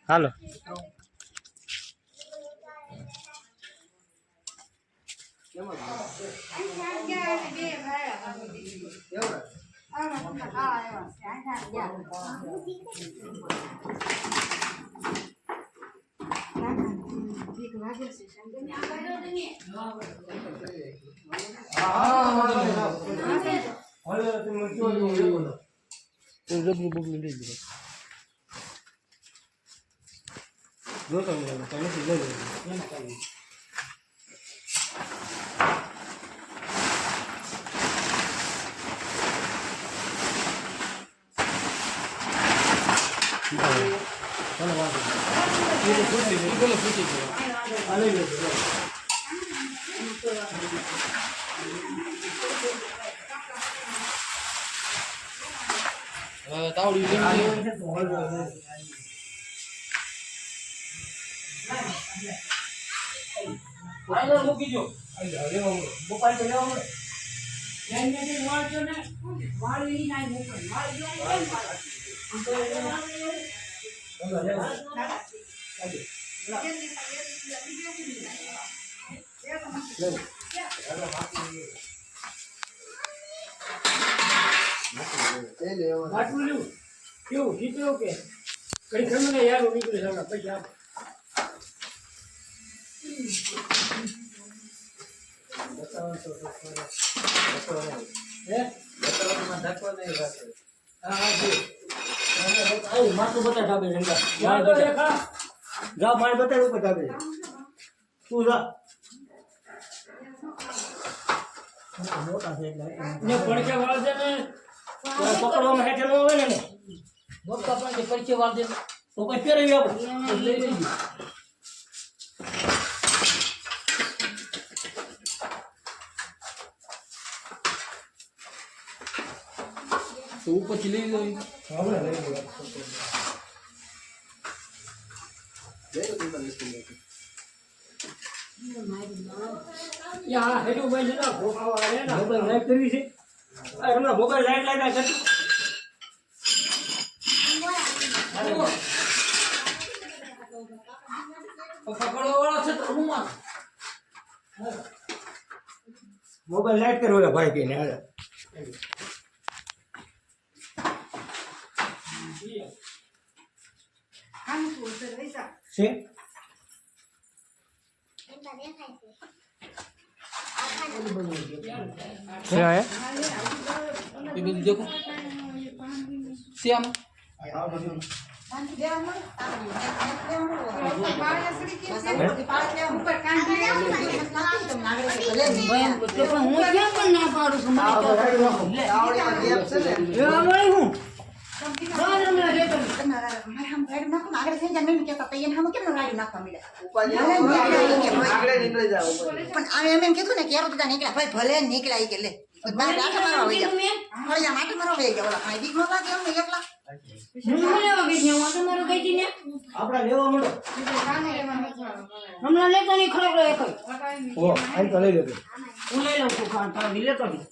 હાલો મૂકી દો क्यों जीतो के कहीं खम ने यार निकले जाना पैसा बताओ तो है बताओ में धक्को नहीं रहते हां जी आओ मार तो बता ढाबे रंगा मार तो देखा जा मार बता ऊपर ढाबे तू जा मोटा है ने पड़के वाल दे ने पकड़वा में हेठे नो होवे ने मोटा पण के पड़के वाल दे तो कोई फेरवी आप ले लेजी तो ऊपर चले लो हां ले लो यहाँ हेडू भाई ना भोका वाले ना मोबाइल लाइट करवी छे अरे हमरा मोबाइल लाइट लाइट कर पकड़ो वाला छे तो હું मोबाइल लाइट करो रे भाई के ने हम को सर्विस से क्या है ये भी देखो श्याम हम गाड़ी ना आगे से जमीन के पतयन हम केम गाड़ी ना मिले आगे निकल जाओ पण आमे एम केतो ने केरो तो निकला भाई भले निकला ई के ले बार डाटा मारो हो गया और या माटे मारो हो गया बोला भाई दिख नोला केम एकला હું લેવા ગઈ હું તો મારો ગઈ હતી ને આપડા લેવા મળો હમણાં લેતો નહીં ખરેખર એક ઓ આઈ તો લઈ લે હું લઈ લઉં છું ખાન તારી લેતો નહીં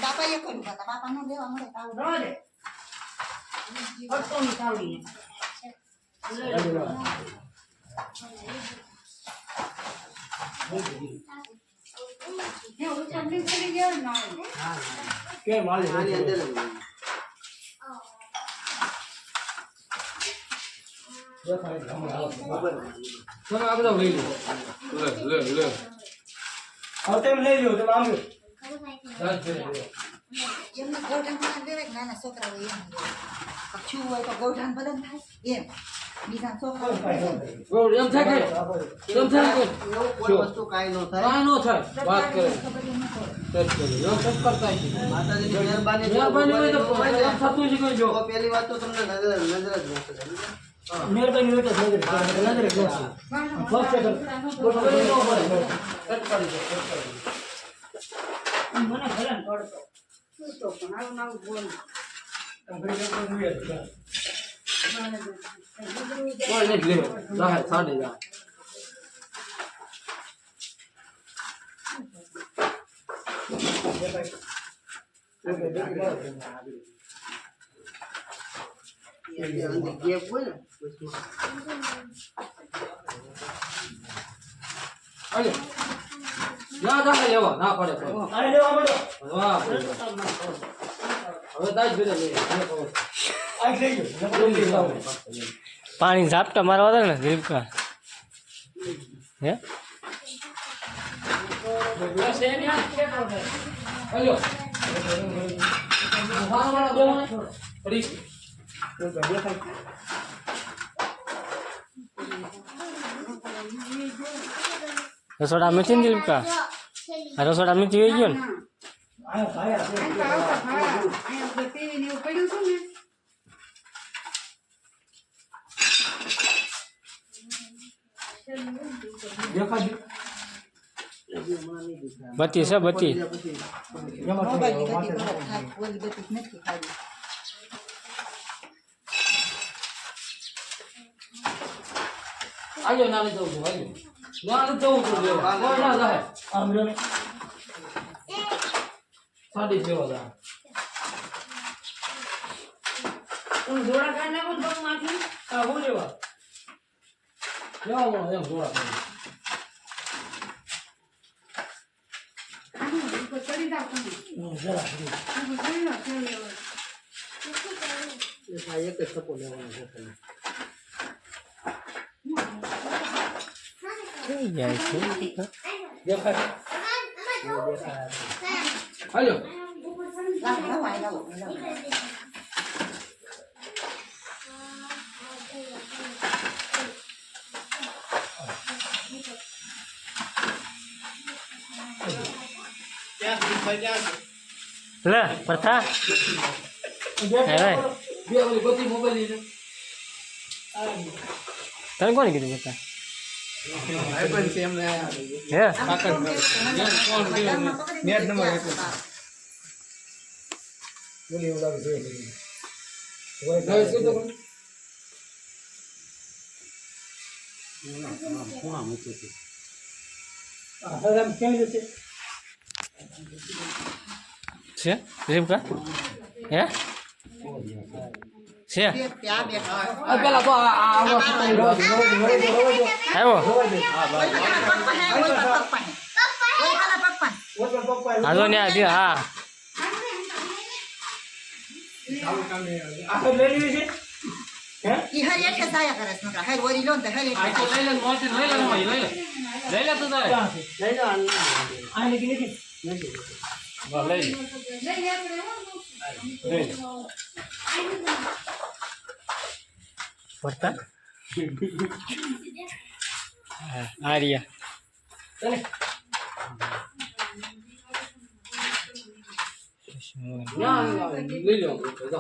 બાપા એક કરું બાપા નો લેવા મળે તાવ રે અટતો નહીં તાવડી લઈ લો ये वो चंदी चली गया ना के माली अंदर ये खाए हम आप लोग ले ले और तुम ले लो तुम आओ જેમ ગોઠણ માં દેવે નાના છોકરા હોય એમ કચ્છું હોય તો ગોઠણ બદન થાય એમ બીજા છોકરા ગોળ એમ થાય કે એમ થાય કે કોઈ વસ્તુ કાઈ નો થાય વાત કરે સચ કરે યો સચ કરતા છે માતાજીની મહેરબાની હોય તો થતું જ કોઈ જો પહેલી વાત તો તમને નજર જ નથી મહેરબાની હોય તો નજર જ ફક્ત ગોઠણ નો પડે સચ કરી દે મને ભલન પડતો તો પણ આવું બોલ અંગ્રેજી તો મુય બોલ ને લે રાહ સાડે જા ના ના લેવા ના પડે આ લેવા પડે વાહ હવે તાજ ભેરે લે આ થઈ ગયો પાણી ઝાપટા મારવા દે ને દિલીપકા હે હલ્યો વાળા દેવાને પડી રસોડા મેથી ને દિલીપકા આ રસોડા મેથી થઈ ગયો ને બત્તી છે બત્તી આજો નાને જવું છું આજો નાને જવું છું લેવા કોઈ ના જાય આમ રે સાડી જેવા જાય તું જોડા કાઢ નાખો તો માંથી આ હો લેવા લેવા એમ જોડા કાઢ ચડી જાવ તમે જરા ચડી જાવ આ એક જ સપો લેવાનો છે થઈ જાય છે દેખાય હાલો લે પ્રથા હે બે ઓલી બધી મોબાઈલ લઈને તને કોને કીધું પ્રથા આઈફોન છે એમને હે નેટ નંબર બોલી ઉડાવી જોઈએ નવી શું તો કોણ મૂકી છે આ હરામ કેમ છે છે દિલીપકા હે છે આ પેલા તો આવ્યો હાલો ને આ હા આ લઈ લીધી છે ઈ હર એક સાયા કરે છે હર ઓરી લોન તો હર એક આ તો લઈ લે મોટી લઈ લે લઈ લે તો જાય લઈ લો આ લેકી લેકી વાહ લઈ લઈ પડતા આ રહ્યા ચાલે ના લઈ લો તો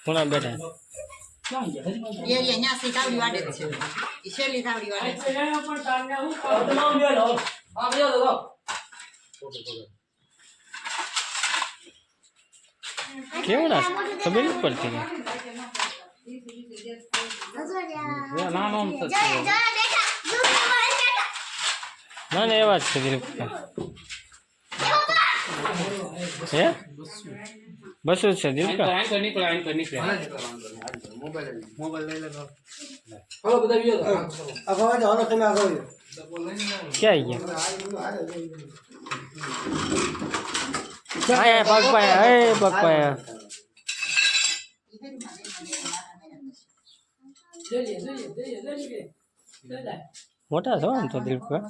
કોના બેઠા ये न्या से तावड़ी वाडे છે ઈ શેલી તાવડી વાડે છે આ બે દો કેવું ના ખબર નથી પડતી ના ના એવા જ છે દિલીપકા હે બસ જ છે દિલીપકા મોબાઈલ લઈ લે તો હાલો બધા બીજો આ ભાઈ હાલો તમે આગળ ક્યાં ગયા આયા પગ પાયા હે પગ પાયા મોટા છો આમ તો દિલીપકા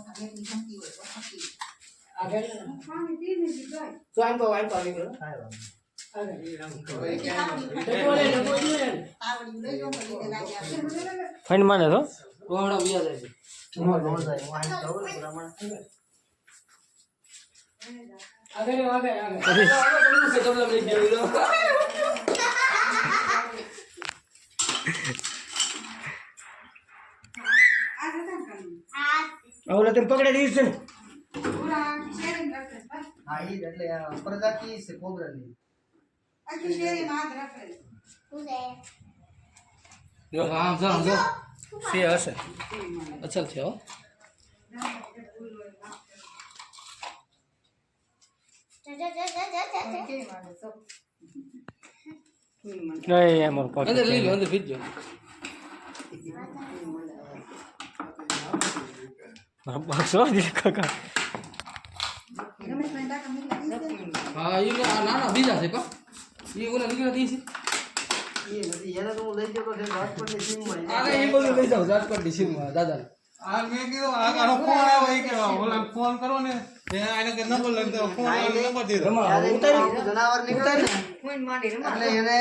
તો આમ તો આવી ગયો ફાઈન માને તો રોહડા બીજા જાય છે ઓલા તેમ પકડે દીસ છે ને પૂરા શેરિંગ રાખે બસ હા ઈ એટલે પ્રજાતિ છે કોબરાની આખી શેરી માં હાથ રાખે જો આમ જો સે હશે અચલ છે હો કેવી માંડે છો? નહીં અમારું પોટ અંદર લઈ લો અંદર ફીટ જો શું દીધું કાકા રમેશભાઈ ટાકા મૂકી દીધી છે? હા એ નાના બીજા છે કા એ ઓલા નીકળ્યા દી છે એ નથી એને તો હું લઈ જતો છે રાજકોટની સીમમાં આને એ બધું લઈ જાવ રાજકોટની સીમમાં દાદા આ મેં કીધું આનો ફોન આવ્યો એ કે ઓલા ફોન કરો ને એને કે નંબર લઈ દો ફોન નંબર દીધો જનાવર નીકળે ને કોઈ માંડી રમા. એટલે એને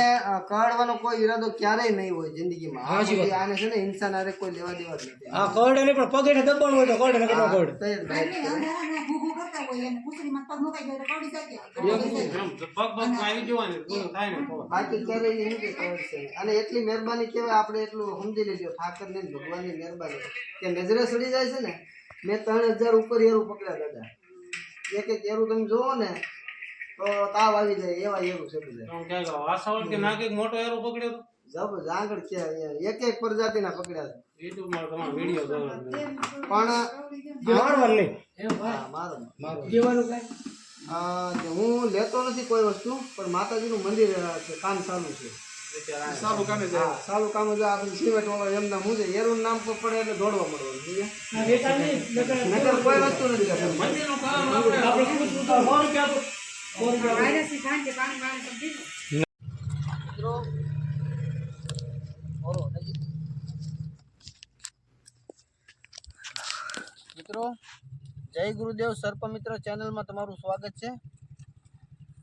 કડવાનો કોઈ ઈરાદો ક્યારેય નહીં હોય જિંદગીમાં હા, સાચી વાત. આને છે ને ઇન્સાન હારે કોઈ લેવા દેવા જ નથી આ કોરડે ને પણ પગે દબાણું હોય તો કોરડે ને કેટલો કોરડ તો એ જ ભાઈ કાંઈ નહીં, અંધારાને ઘૂઘૂ કરતા હોય એને પૂછડીમાં પગ મુકાઈ જાય એટલે પડી જાય. પગ પગ આવી જવાની પૂરું થાય ને ખબર બાકી ક્યારેય એમ કે ખબર છે અને એટલી મહેરબાની કહેવાય આપણે એટલું સમજી લેજો ઠાકર ને ભગવાનની મહેરબાની કે નજરે સડી જાય છે ને મેં 3000 ઉપર એરું પકડ્યા દાદા એક એક એરું તમે જોવો ને તો તાવ આવી જાય એવા એરું છે બધા આમ ક્યાંક વાસાવડ કે નાકે મોટો એરો પકડ્યો જબ જાંગડ કે એક એક પ્રજાતિના પકડ્યા છે યુટ્યુબ માં તમારો વિડિયો જોયો પણ મારવાનું નહીં હા, મારો જેવાનું કાંઈ કે હું લેતો નથી કોઈ વસ્તુ પણ માતાજીનું મંદિર છે કામ ચાલુ છે સારું કામે હા ચાલુ કામ જો આપણે સિમેન્ટ વાળો એમના મુજે એરું નામ પર પડે એટલે દોડવા મળવાનું નકર કોઈ વસ્તુ નથી કરતા. મંદિરનું કામ આપણે વાયરસથી સાંજે પાણી પાણી તો પીધું. મિત્રો ઓરો નજીક. મિત્રો જય ગુરુદેવ સર્પમિત્ર ચેનલમાં તમારું સ્વાગત છે.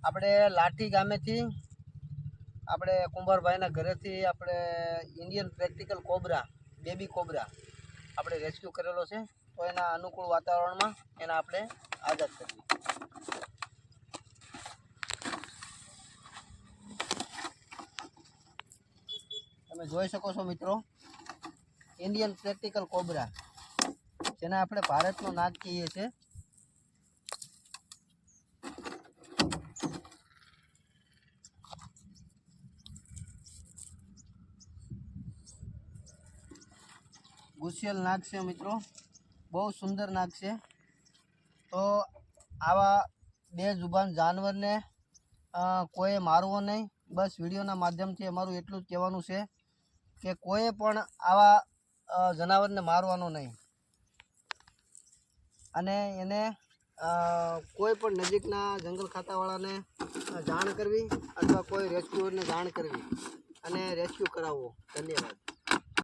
આપણે લાઠી ગામેથી આપણે કુંભારભાઈના ઘરેથી આપણે Indian practical cobra baby cobra આપણે રેસ્ક્યુ કરેલો છે તો એના અનુકૂળ વાતાવરણમાં એને આપણે આઝાદ કરવી. તમે જોઈ શકો છો મિત્રો ઇન્ડિયન પ્રેક્ટિકલ કોબરા જેને આપણે ભારતનો નાગ કહીએ છીએ. ગુસિયલ નાગ છે મિત્રો, બહુ સુંદર નાગ છે. તો આવા બે જુબાન જાનવરને કોઈએ મારવો નહીં. બસ વિડીયોના માધ્યમથી અમારું એટલું જ કહેવાનું છે કે કોઈએ પણ આવા જનાવરને મારવાનો નહીં અને એને કોઈ પણ નજીકના જંગલ ખાતાવાળાને જાણ કરવી અથવા કોઈ રેસ્ક્યુઅરને જાણ કરવી અને રેસ્ક્યુ કરાવવો. ધન્યવાદ.